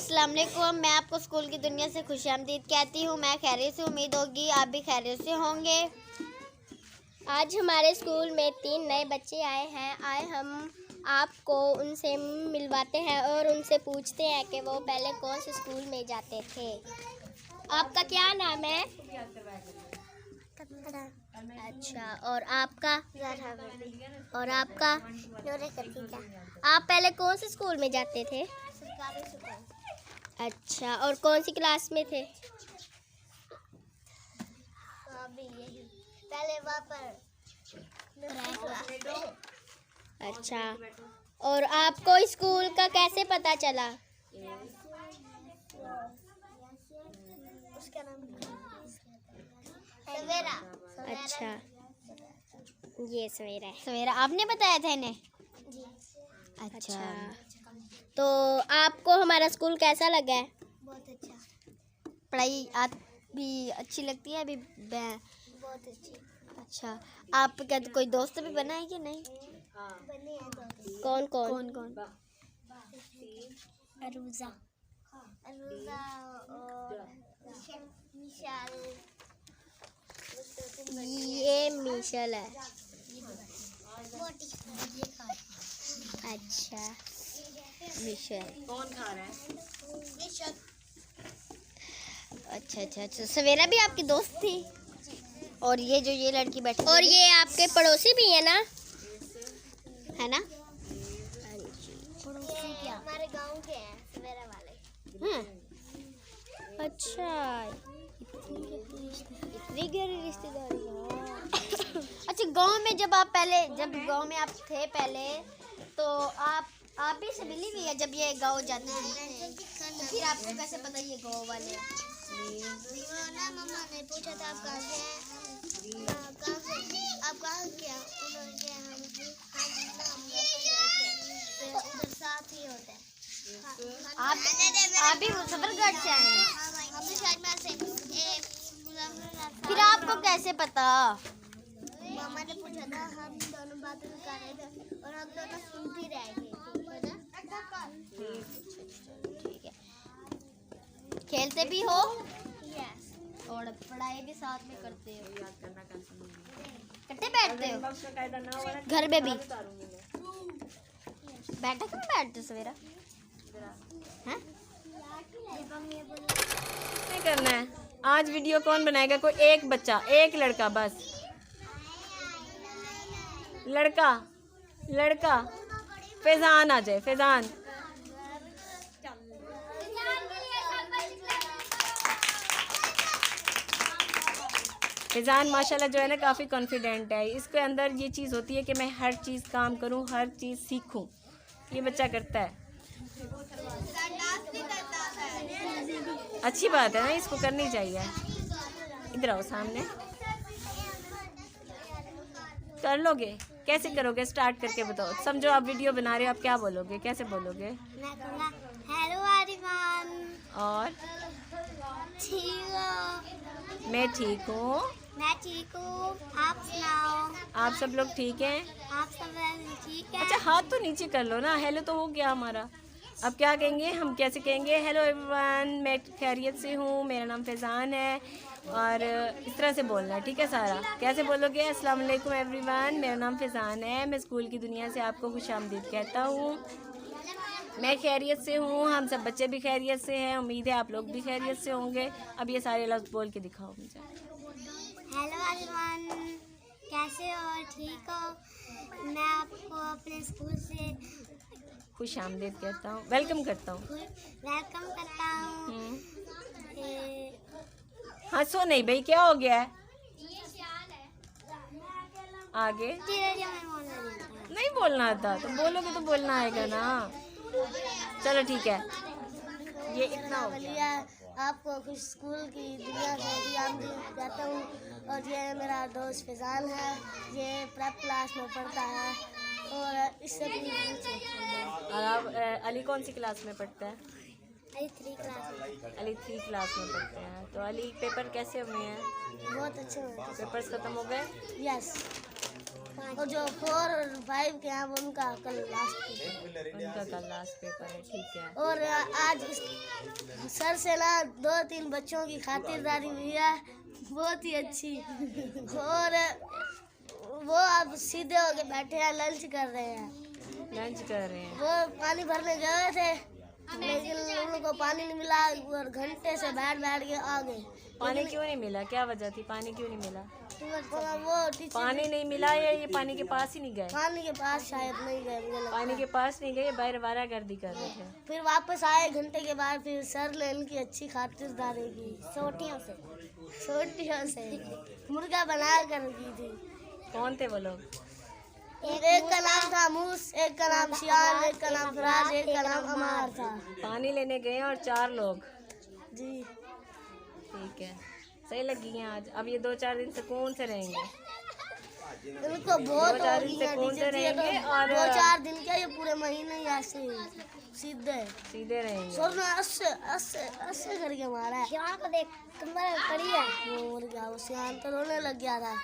अस्सलाम वालेकुम। मैं आपको स्कूल की दुनिया से खुशामदीद कहती हूँ। मैं खैरियत से, उम्मीद होगी आप भी खैरियत से होंगे। आज हमारे स्कूल में 3 नए बच्चे आए हैं। आए हम आपको उनसे मिलवाते हैं और उनसे पूछते हैं कि वो पहले कौन से स्कूल में जाते थे। आपका क्या नाम है? अच्छा, और आपका? और आपका? आप पहले कौन से स्कूल में जाते थे? सरकारी स्कूल। अच्छा, और कौन सी क्लास में थे? अभी यही पहले वहाँ पर। अच्छा, और आपको स्कूल का कैसे पता चला? उसका नाम सवेरा। अच्छा, ये सवेरा है। सवेरा आपने बताया था इन्हें? जी। अच्छा, तो आपको हमारा स्कूल कैसा लगा है? बहुत अच्छा। पढ़ाई आप भी अच्छी लगती है अभी? बहुत अच्छी। अच्छा, आप क्या कोई दोस्त भी बना है कि नहीं? बने हैं दोस्त। कौन कौन? कौन कौन? अरूजा और मिशाल। ये मिशल है। अच्छा, मिशल। कौन खा रहा है? मिशाल। अच्छा, सवेरा भी आपकी दोस्त थी? और ये जो ये लड़की बैठी और ये आपके पड़ोसी भी है ना? है ना? पड़ोसी क्या? हमारे गांव के हैं सवेरा वाले। अच्छा, इतनी गहरी रिश्तेदारी। अच्छा, गांव में जब गांव में आप थे पहले, तो आप भी से मिली हुई है जब ये गांव जाते थे? तो फिर आपको कैसे पता ये गांव वाले? ना मम्मा ने पूछा था आप कहाँ से हैं? कहाँ से? आप कहाँ से हैं? उन्होंने हम उधर साथ ही होते हैं। आप भी मुजफ्फरगढ़ से आए हैं? हम भी शादमार से। फिर आपको कैसे पता? मामा ने पूछा था, हम दोनों बातें कर रहे थे और हम दोनों सुन भी रहे थे। ठीक है। खेलते भी हो? यस। और पढ़ाई भी साथ में करते हो? इकट्ठे बैठते हो घर में भी? बैठक में बैठते हो सवेरा? हैं? नहीं करना है। आज वीडियो कौन बनाएगा? कोई एक बच्चा, एक लड़का बस। लड़का फैजान आ जाए। फैजान, माशाल्लाह जो है ना काफ़ी कॉन्फिडेंट है। इसके अंदर ये चीज़ होती है कि मैं हर चीज़ काम करूं, हर चीज़ सीखूं। ये बच्चा करता है। अच्छी बात है ना, इसको करनी चाहिए। इधर आओ सामने। कर लोगे? कैसे करोगे? स्टार्ट करके बताओ। समझो आप वीडियो बना रहे हो, आप क्या बोलोगे? कैसे बोलोगे? मैं कहूँगा हेलो एवरीवन। और ठीक हो? मैं ठीक हूँ। मैं ठीक हूँ। आप सुनाओ? आप सब लोग ठीक हैं? आप सब ठीक है? अच्छा, हाथ तो नीचे कर लो ना। हेलो तो हो गया हमारा। अब क्या कहेंगे? हम कैसे कहेंगे? हेलो एवरीवन, मैं खैरियत से हूँ, मेरा नाम फैज़ान है। और इस तरह से बोलना है, ठीक है सारा? कैसे बोलोगे? अस्सलाम वालेकुम एवरीवन, मेरा नाम फैज़ान है, मैं स्कूल की दुनिया से आपको खुशामदीद कहता हूँ। मैं खैरियत से हूँ, हम सब बच्चे भी खैरियत से हैं। उम्मीद है आप लोग भी खैरियत से होंगे। अब ये सारे लफ्ज़ बोल के दिखाओ मुझे। हेलो एवरीवन, कैसे हो? ठीक हो? मैं आपको अपने स्कूल से खुश आमदीद कहता हूँ, वेलकम करता हूँ। वेलकम करता हूँ। हंसो नहीं भाई, क्या हो गया है? आगे नहीं बोलना था तो बोलोगे तो बोलना आएगा ना। चलो ठीक है, ये इतना हो गया। आपको खुश स्कूल की दुनिया से भी आमदीद कहता हूँ। और ये मेरा दोस्त फैज़ान है, ये प्रेप क्लास में पढ़ता है और इससे भी और आप अली कौन सी क्लास में पढ़ता है? अली 3 क्लास में। अली 3 क्लास में पढ़ते हैं। तो अली पेपर कैसे हुए हैं? बहुत अच्छे हुए। पेपर्स खत्म हो गए? यस। और जो 4 और 5 के हैं वो उनका कल लास्ट पेपर। उनका कल लास्ट पेपर है, ठीक है। और आज सर से ना 2-3 बच्चों की खातिरदारी हुई है, बहुत ही अच्छी। और वो अब सीधे होके बैठे हैं, लंच कर रहे हैं। लंच कर रहे हैं। वो पानी भरने गए थे, लेकिन उन लोगों को पानी नहीं मिला और घंटे से बैठ के आ गए। पानी क्यों नहीं मिला? क्या वजह थी? पानी क्यों नहीं मिला? वो टीचर पानी नहीं मिला या ये पानी के पास ही नहीं गए? पानी के पास शायद नहीं गए, मुझे लगता पानी है। के पास नहीं गए, बाहर वारागर्दी कर रहे थे। फिर वापस आए घंटे के बाद, फिर सर ने इनकी अच्छी खातिरदारी की, सोटियों से मुर्गा बना कर की थी। कौन थे वो लोग? एक का नाम था मूस, एक का नाम शियाल, एक का नाम फराज, एक का नाम अमार था। पानी लेने गए और 4 लोग। जी, ठीक है, सही लगी हैं आज। अब ये 2-4 दिन सुकून से रहेंगे। इनको बहुत 2-4 हो दिन गई से कौन से है टीचर जी, रहेंगे तो और 2-4 दिन क्या, ये पूरे महीने ही ऐसे ही सीधे सीधे रहेंगे। सर ने ऐसे करके मारा है। शियान को देख, कमर पड़ी है। वो मुर्गा, वो सियान तो रोने लग गया था।